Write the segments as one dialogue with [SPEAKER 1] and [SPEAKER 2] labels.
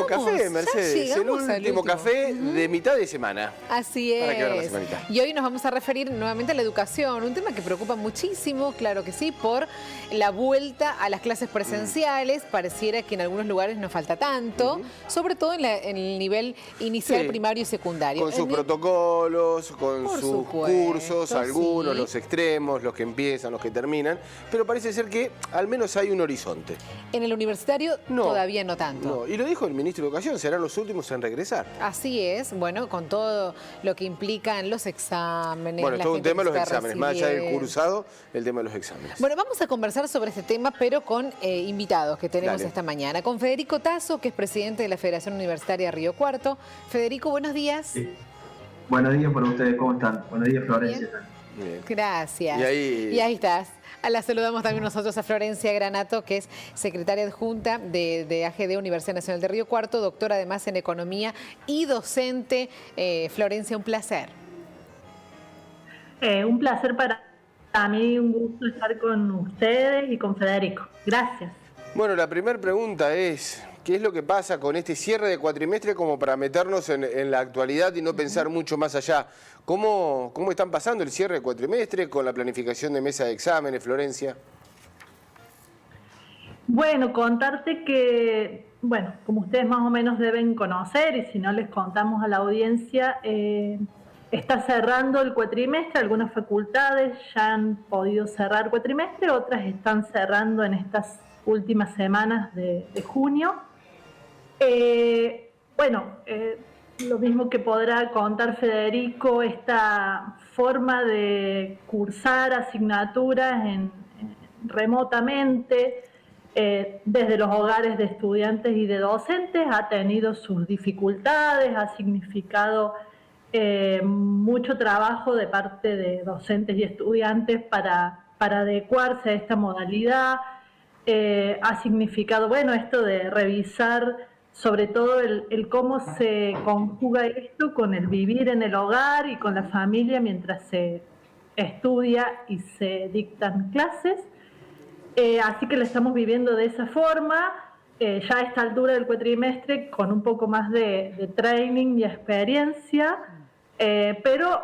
[SPEAKER 1] café, Mercedes. El último café de mitad de semana.
[SPEAKER 2] Así es.
[SPEAKER 1] Para que vean la semanita.
[SPEAKER 2] Y hoy nos vamos a referir nuevamente a la educación, un tema que preocupa muchísimo, claro que sí, por la vuelta a las clases presenciales. Pareciera que en algunos lugares nos falta tanto, sobre todo en el nivel inicial, primario y secundario.
[SPEAKER 1] Con sus protocolos, con sus cursos, algunos,
[SPEAKER 2] sí,
[SPEAKER 1] los extremos, los que empiezan, los que terminan, pero parece ser que al menos hay un horizonte.
[SPEAKER 2] En el universitario todavía no tanto.
[SPEAKER 1] No, y lo dijo el ministro de Educación, serán los últimos en regresar.
[SPEAKER 2] Así es, bueno, con todo lo que implican los exámenes.
[SPEAKER 1] Bueno, todo un tema de los exámenes, más allá del cursado, el tema de los exámenes.
[SPEAKER 2] Bueno, vamos a conversar sobre este tema, pero con invitados que tenemos esta mañana. Con Federico Tasso, que es presidente de la Federación Universitaria Río Cuarto. Federico, buenos días.
[SPEAKER 3] Sí. Buenos días para ustedes, ¿cómo están? Buenos días, Florencia.
[SPEAKER 1] Bien.
[SPEAKER 2] Gracias.
[SPEAKER 1] Y
[SPEAKER 2] ahí estás. La saludamos también nosotros a Florencia Granato, que es secretaria adjunta de AGD, Universidad Nacional de Río Cuarto, doctora además en Economía y docente. Florencia, un placer.
[SPEAKER 4] Un placer para mí, un gusto estar con ustedes y con Federico. Gracias.
[SPEAKER 1] Bueno, la primera pregunta es, ¿qué es lo que pasa con este cierre de cuatrimestre como para meternos en la actualidad y no pensar mucho más allá? ¿Cómo están pasando el cierre de cuatrimestre con la planificación de mesa de exámenes, Florencia?
[SPEAKER 4] Bueno, contarte que, bueno, como ustedes más o menos deben conocer, y si no les contamos a la audiencia, está cerrando el cuatrimestre. Algunas facultades ya han podido cerrar cuatrimestre, otras están cerrando en estas últimas semanas de junio. Lo mismo que podrá contar Federico, esta forma de cursar asignaturas remotamente desde los hogares de estudiantes y de docentes ha tenido sus dificultades, ha significado mucho trabajo de parte de docentes y estudiantes para adecuarse a esta modalidad. Ha significado, bueno, esto de revisar sobre todo el cómo se conjuga esto con el vivir en el hogar y con la familia mientras se estudia y se dictan clases. Así que lo estamos viviendo de esa forma, ya a esta altura del cuatrimestre con un poco más de training y experiencia, pero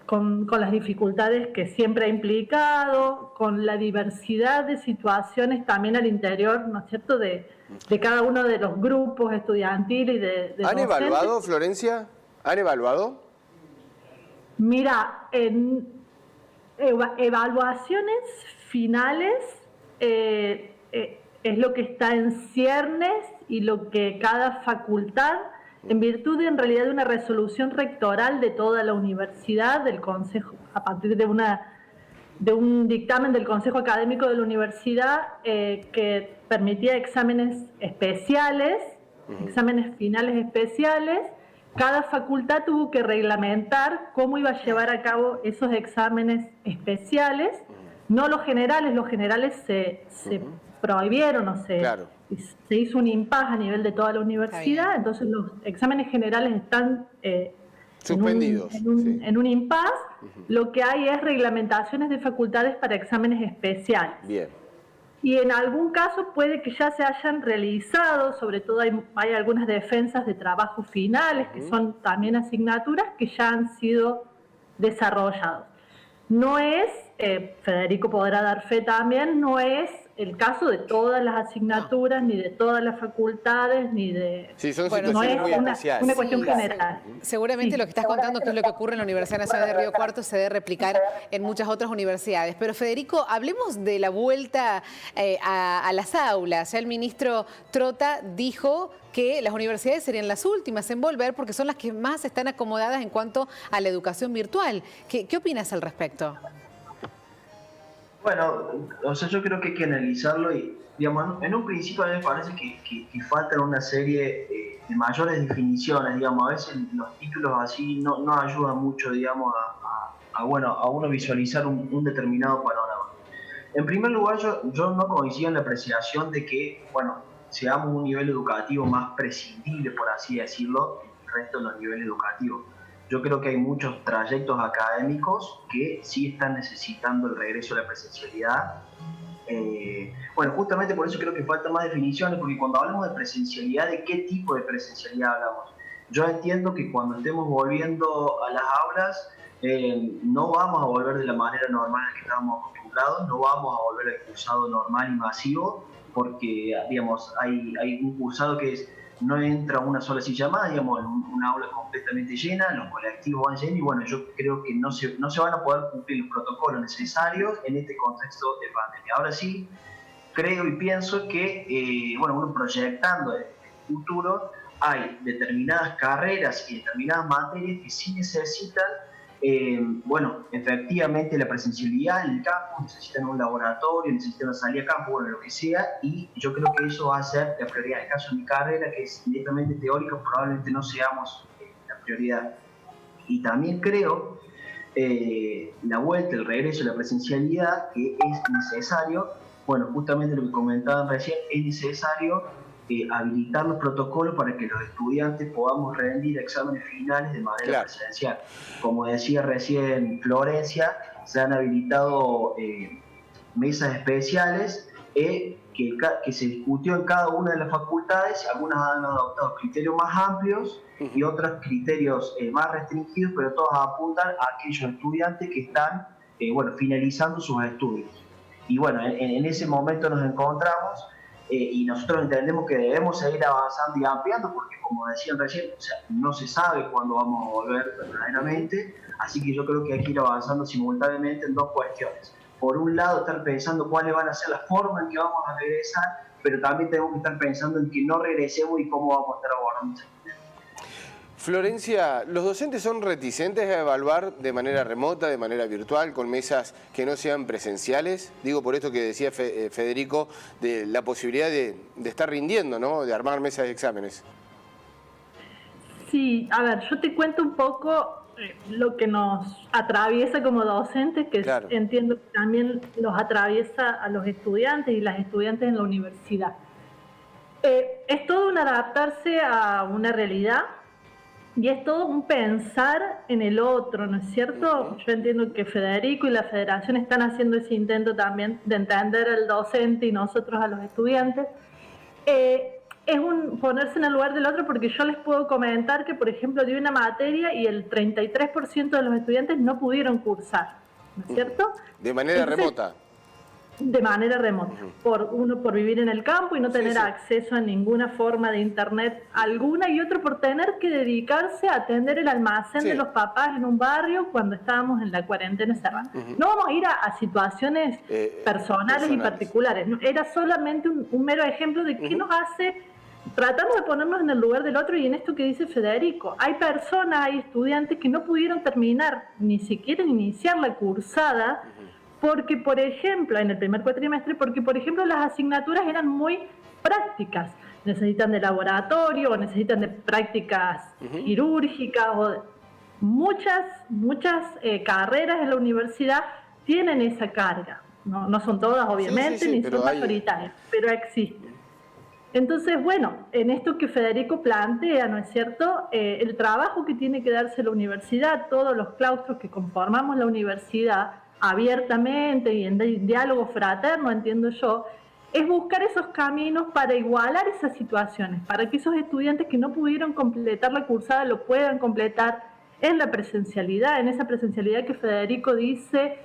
[SPEAKER 4] con las dificultades que siempre ha implicado, con la diversidad de situaciones también al interior, ¿no es cierto?, de cada uno de los grupos estudiantiles y de
[SPEAKER 1] ¿Han
[SPEAKER 4] docentes.
[SPEAKER 1] evaluado, Florencia? ¿Han evaluado?
[SPEAKER 4] Mira, en evaluaciones finales es lo que está en ciernes y lo que cada facultad, en virtud en realidad de una resolución rectoral de toda la universidad, del Consejo, a partir de un dictamen del Consejo Académico de la Universidad que permitía exámenes especiales, exámenes finales especiales. Cada facultad tuvo que reglamentar cómo iba a llevar a cabo esos exámenes especiales, no los generales se prohibieron o se hizo un impasse a nivel de toda la universidad, entonces los exámenes generales están
[SPEAKER 1] suspendidos
[SPEAKER 4] en un impasse. Lo que hay es reglamentaciones de facultades para exámenes especiales.
[SPEAKER 1] Bien.
[SPEAKER 4] Y en algún caso puede que ya se hayan realizado, sobre todo hay algunas defensas de trabajos finales, que son también asignaturas que ya han sido desarrollados. No es, Federico podrá dar fe también, no es el caso de todas las asignaturas, ni de todas las facultades, ni de...
[SPEAKER 1] Sí, son situaciones muy especiales.
[SPEAKER 4] Una cuestión general.
[SPEAKER 2] Seguramente lo que estás contando, que es lo que ocurre en la Universidad Nacional de Río Cuarto, se debe replicar en muchas otras universidades. Pero Federico, hablemos de la vuelta a las aulas. Ya el ministro Trota dijo que las universidades serían las últimas en volver porque son las que más están acomodadas en cuanto a la educación virtual. ¿Qué opinas al respecto?
[SPEAKER 3] Bueno, o sea, yo creo que hay que analizarlo y, digamos, en un principio a mí me parece que faltan una serie de mayores definiciones, digamos. A veces los títulos así no ayudan mucho, digamos, a uno visualizar un determinado panorama. En primer lugar, yo no coincido en la apreciación de que, bueno, seamos un nivel educativo más prescindible, por así decirlo, del resto de los niveles educativos. Yo creo que hay muchos trayectos académicos que sí están necesitando el regreso a la presencialidad Bueno, justamente por eso creo que faltan más definiciones, porque cuando hablamos de presencialidad, ¿de qué tipo de presencialidad hablamos? Yo entiendo que cuando estemos volviendo a las aulas, no vamos a volver de la manera normal a la que estábamos acostumbrados, no vamos a volver al cursado normal y masivo, porque, digamos, hay un cursado que no entra una sola silla más, digamos, una aula completamente llena, los colectivos van llenos y bueno, yo creo que no se van a poder cumplir los protocolos necesarios en este contexto de pandemia. Ahora sí, creo y pienso que, bueno, uno proyectando el futuro, hay determinadas carreras y determinadas materias que sí necesitan, bueno, efectivamente la presencialidad en el campo, necesitan un laboratorio, necesitan una salida a campo, bueno, lo que sea, y yo creo que eso va a ser la prioridad. En el caso de mi carrera, que es netamente teórica, probablemente no seamos la prioridad. Y también creo la vuelta, el regreso a la presencialidad, que es necesario, bueno, justamente lo que comentaban recién, es necesario habilitar los protocolos para que los estudiantes podamos rendir exámenes finales de manera presencial. Como decía recién Florencia, se han habilitado mesas especiales que se discutió en cada una de las facultades. Algunas han adoptado criterios más amplios y otros criterios más restringidos, pero todos apuntan a aquellos estudiantes que están bueno, finalizando sus estudios. Y bueno, en ese momento nos encontramos y nosotros entendemos que debemos seguir avanzando y ampliando, porque como decían recién, o sea, no se sabe cuándo vamos a volver verdaderamente, así que yo creo que hay que ir avanzando simultáneamente en dos cuestiones. Por un lado, estar pensando cuáles van a ser las formas en que vamos a regresar, pero también tenemos que estar pensando en que no regresemos y cómo vamos a estar abordando.
[SPEAKER 1] Florencia, ¿los docentes son reticentes a evaluar de manera remota, de manera virtual, con mesas que no sean presenciales? Digo por esto que decía Federico, de la posibilidad de estar rindiendo, ¿no? De armar mesas de exámenes.
[SPEAKER 4] Sí, a ver, yo te cuento un poco lo que nos atraviesa como docentes, que claro, entiendo que también los atraviesa a los estudiantes y las estudiantes en la universidad. Es todo un adaptarse a una realidad. Y es todo un pensar en el otro, ¿no es cierto? Yo entiendo que Federico y la Federación están haciendo ese intento también de entender al docente y nosotros a los estudiantes. Es un ponerse en el lugar del otro, porque yo les puedo comentar que, por ejemplo, di una materia y el 33% de los estudiantes no pudieron cursar, ¿no es cierto?
[SPEAKER 1] De manera remota.
[SPEAKER 4] De manera remota, por vivir en el campo y no tener acceso a ninguna forma de internet alguna, y otro por tener que dedicarse a atender el almacén de los papás en un barrio cuando estábamos en la cuarentena cerrada. No vamos a ir a situaciones personales y particulares, ¿no? Era solamente un mero ejemplo de qué nos hace. Tratamos de ponernos en el lugar del otro, y en esto que dice Federico, hay personas, hay estudiantes que no pudieron terminar, ni siquiera iniciar la cursada, porque, por ejemplo, en el primer cuatrimestre, porque, por ejemplo, las asignaturas eran muy prácticas. Necesitan de laboratorio, o necesitan de prácticas quirúrgicas, o muchas carreras en la universidad tienen esa carga. No son todas, obviamente, ni son mayoritarias, pero existen. Entonces, bueno, en esto que Federico plantea, ¿no es cierto?, el trabajo que tiene que darse la universidad, todos los claustros que conformamos la universidad, abiertamente y en diálogo fraterno, entiendo yo, es buscar esos caminos para igualar esas situaciones, para que esos estudiantes que no pudieron completar la cursada lo puedan completar en la presencialidad, en esa presencialidad que Federico dice,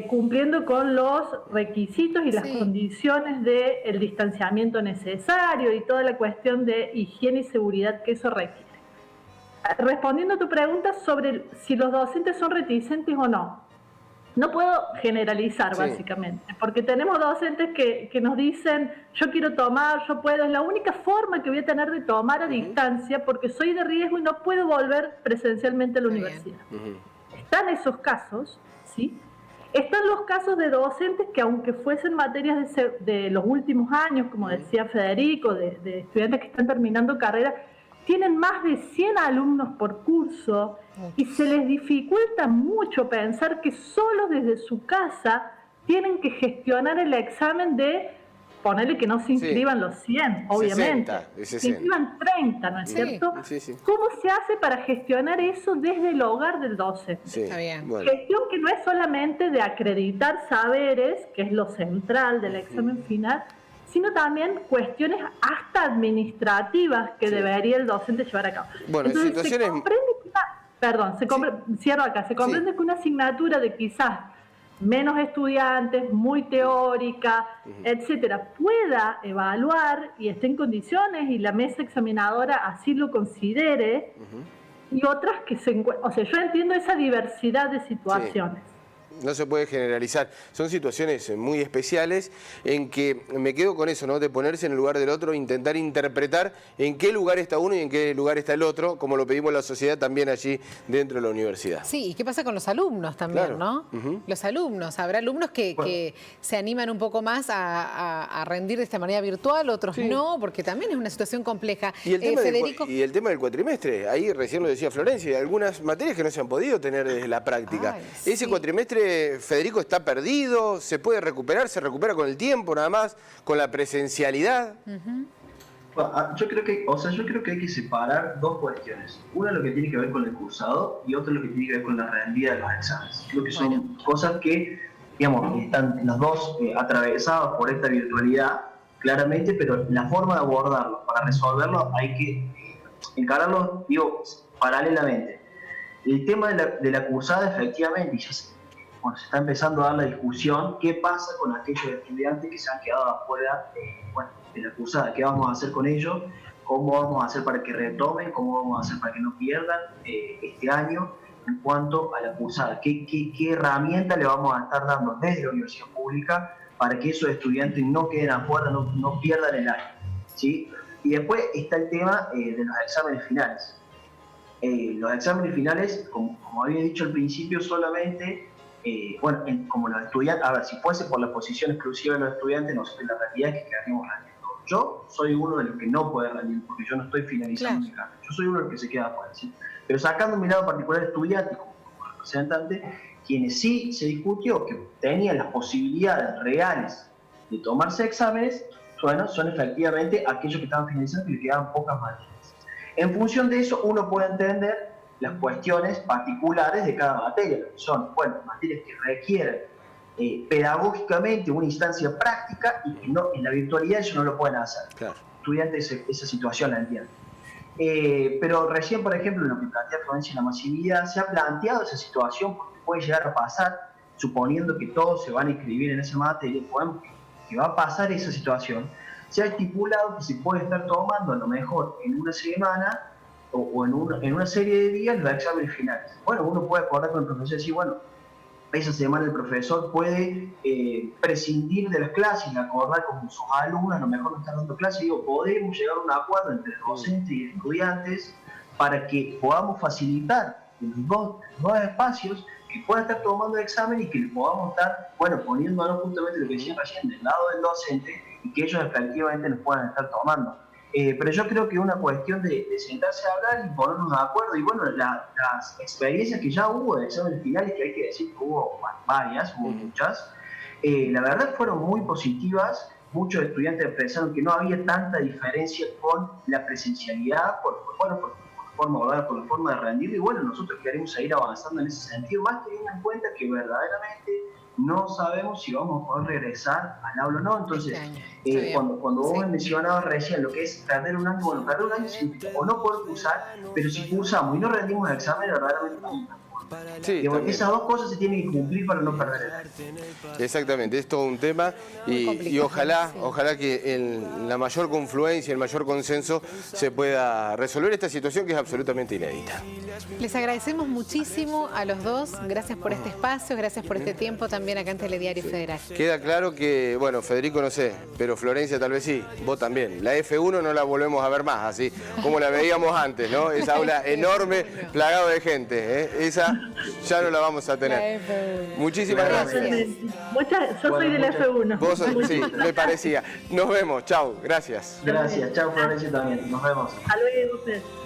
[SPEAKER 4] cumpliendo con los requisitos y las condiciones del distanciamiento necesario y toda la cuestión de higiene y seguridad que eso requiere. Respondiendo a tu pregunta sobre si los docentes son reticentes o no, no puedo generalizar básicamente, porque tenemos docentes que nos dicen, yo quiero tomar, yo puedo, es la única forma que voy a tener de tomar a distancia porque soy de riesgo y no puedo volver presencialmente a la universidad. Están esos casos, ¿sí? Están los casos de docentes que, aunque fuesen materias de los últimos años, como decía Federico, de estudiantes que están terminando carrera, tienen más de 100 alumnos por curso y se les dificulta mucho pensar que solo desde su casa tienen que gestionar el examen de ponerle que no se inscriban los 100, obviamente.
[SPEAKER 1] 60.
[SPEAKER 4] Se inscriban 30, ¿no es cierto?
[SPEAKER 1] Sí.
[SPEAKER 4] ¿Cómo se hace para gestionar eso desde el hogar del docente?
[SPEAKER 1] Sí,
[SPEAKER 2] está bien.
[SPEAKER 1] bueno.
[SPEAKER 4] Gestión que no es solamente de acreditar saberes, que es lo central del examen final, sino también cuestiones hasta administrativas que debería el docente llevar a cabo.
[SPEAKER 1] Bueno,
[SPEAKER 4] entonces,
[SPEAKER 1] situaciones...
[SPEAKER 4] se comprende que cierro acá, se comprende que una asignatura de quizás menos estudiantes, muy teórica, etcétera, pueda evaluar y esté en condiciones y la mesa examinadora así lo considere, y otras que se encuentran, o sea, yo entiendo esa diversidad de situaciones.
[SPEAKER 1] No se puede generalizar. Son situaciones muy especiales en que me quedo con eso, ¿no? De ponerse en el lugar del otro, intentar interpretar en qué lugar está uno y en qué lugar está el otro, como lo pedimos la sociedad también allí dentro de la universidad.
[SPEAKER 2] Sí, ¿y qué pasa con los alumnos también,
[SPEAKER 1] Claro.
[SPEAKER 2] no? Los alumnos, habrá alumnos que se animan un poco más a rendir de esta manera virtual, otros no, porque también es una situación compleja.
[SPEAKER 1] Y el, tema
[SPEAKER 2] Federico...
[SPEAKER 1] y el tema del cuatrimestre, ahí recién lo decía Florencia, hay algunas materias que no se han podido tener desde la práctica.
[SPEAKER 2] Ay,
[SPEAKER 1] Ese cuatrimestre, Federico, está perdido, se puede recuperar, se recupera con el tiempo nada más, con la presencialidad.
[SPEAKER 3] Bueno, yo creo que hay que separar dos cuestiones. Una lo que tiene que ver con el cursado y otra lo que tiene que ver con la rendida de los exámenes. Creo que son cosas que, digamos, están las dos atravesadas por esta virtualidad, claramente, pero la forma de abordarlo, para resolverlo, hay que encararlo, digo, paralelamente. El tema de la cursada, efectivamente, ya se está empezando a dar la discusión, ¿qué pasa con aquellos estudiantes que se han quedado afuera de la cursada? ¿Qué vamos a hacer con ellos? ¿Cómo vamos a hacer para que retomen? ¿Cómo vamos a hacer para que no pierdan este año en cuanto a la cursada? ¿Qué herramienta le vamos a estar dando desde la universidad pública para que esos estudiantes no queden afuera, no pierdan el año? ¿Sí? Y después está el tema de los exámenes finales. Los exámenes finales, como había dicho al principio, solamente... como los estudiantes, a ver, si fuese por la posición exclusiva de los estudiantes, nosotros la realidad es que quedaríamos rendiendo. Yo soy uno de los que no puede rendir porque yo no estoy finalizando mi carrera. Yo soy uno de los que se queda afuera, ¿sí? Pero sacando mi lado particular estudiante como representante, quienes sí se discutió que tenían las posibilidades reales de tomarse exámenes, son efectivamente aquellos que estaban finalizando y le quedaban pocas materias. En función de eso, uno puede entender las cuestiones particulares de cada materia, que son, materias que requieren pedagógicamente una instancia práctica y que no, en la virtualidad eso no lo pueden hacer.
[SPEAKER 1] Claro.
[SPEAKER 3] Estudiantes esa situación la entienden. Pero recién, por ejemplo, en lo que plantea Florencia en la masividad, se ha planteado esa situación porque puede llegar a pasar, suponiendo que todos se van a inscribir en esa materia, que va a pasar esa situación. Se ha estipulado que se puede estar tomando a lo mejor en una semana o en una serie de días los exámenes finales. Bueno, uno puede acordar con el profesor y decir, esa semana el profesor puede prescindir de las clases y acordar con sus alumnos, a lo mejor no están dando clases, podemos llegar a un acuerdo entre docentes y estudiantes para que podamos facilitar los dos espacios que puedan estar tomando el examen y que le podamos estar, poniéndonos justamente lo que decía recién, del lado del docente y que ellos efectivamente nos puedan estar tomando. Pero yo creo que es una cuestión de sentarse a hablar y ponernos de acuerdo. Y las experiencias que ya hubo de exámenes finales, que hay que decir que hubo varias, hubo muchas, la verdad fueron muy positivas. Muchos estudiantes expresaron que no había tanta diferencia con la presencialidad, por la forma de hablar, por la forma de rendir. Y nosotros queremos seguir avanzando en ese sentido, más teniendo en cuenta que verdaderamente no sabemos si vamos a poder regresar al aula o no. Entonces, cuando vos me mencionabas recién lo que es perder un año, perder un año significa o no poder cursar, pero si cursamos y no rendimos el examen, verdaderamente no. Esas dos cosas se tienen que cumplir para no perder el año.
[SPEAKER 1] Exactamente, es todo un tema y ojalá que en la mayor confluencia, el mayor consenso se pueda resolver esta situación que es absolutamente inédita.
[SPEAKER 2] Les agradecemos muchísimo a los dos, gracias por este espacio, gracias por este tiempo también acá en Telediario Federal.
[SPEAKER 1] Queda claro que, Federico no sé, pero Florencia tal vez sí, vos también. La F1 no la volvemos a ver más, así como la veíamos antes, ¿no? Esa aula enorme, plagado de gente, esa ya no la vamos a tener. Muchísimas gracias.
[SPEAKER 4] Yo soy del F1.
[SPEAKER 1] Vos sí, me parecía. Nos vemos, chau, gracias.
[SPEAKER 3] Gracias, chau Florencia también, nos vemos.
[SPEAKER 4] Hasta luego.